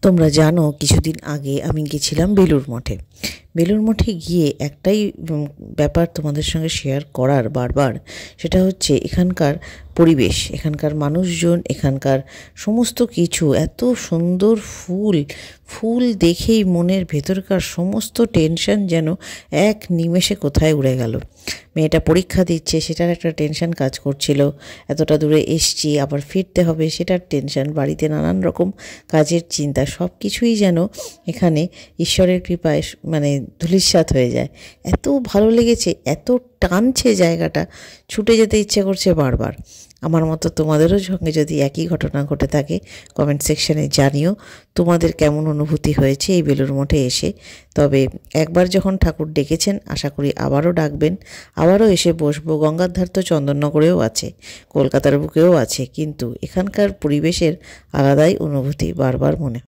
তোমরা জানো কিছুদিন আগে আমি গেছিলাম বেলুড় মঠে। বেলুড় মঠে গিয়ে একটাই ব্যাপার তোমাদের সঙ্গে শেয়ার করার বারবার, সেটা হচ্ছে এখানকার পরিবেশ, এখানকার মানুষজন, এখানকার সমস্ত কিছু এত সুন্দর। ফুল ফুল দেখেই মনের ভেতরকার সমস্ত টেনশন যেন এক নিমেষে কোথায় উড়ে গেল। মেয়েটা পরীক্ষা দিচ্ছে, সেটার একটা টেনশন কাজ করছিল, এতটা দূরে এসছি আবার ফিরতে হবে সেটার টেনশন, বাড়িতে নানান রকম কাজের চিন্তা, সব কিছুই যেন এখানে ঈশ্বরের কৃপায় মানে ধূলিসাৎ হয়ে যায়। এত ভালো লেগেছে, এত টানছে জায়গাটা, ছুটে যেতে ইচ্ছে করছে বারবার। আমার মতো তোমাদেরও সঙ্গে যদি একই ঘটনা ঘটে থাকে কমেন্ট সেকশানে জানিও তোমাদের কেমন অনুভূতি হয়েছে এই বেলুড় মঠে এসে। তবে একবার যখন ঠাকুর ডেকেছেন, আশা করি আবারও ডাকবেন, আবারও এসে বসবো। গঙ্গার ধার তো চন্দননগরেও আছে, কলকাতার বুকেও আছে, কিন্তু এখানকার পরিবেশের আলাদাই অনুভূতি বারবার মনে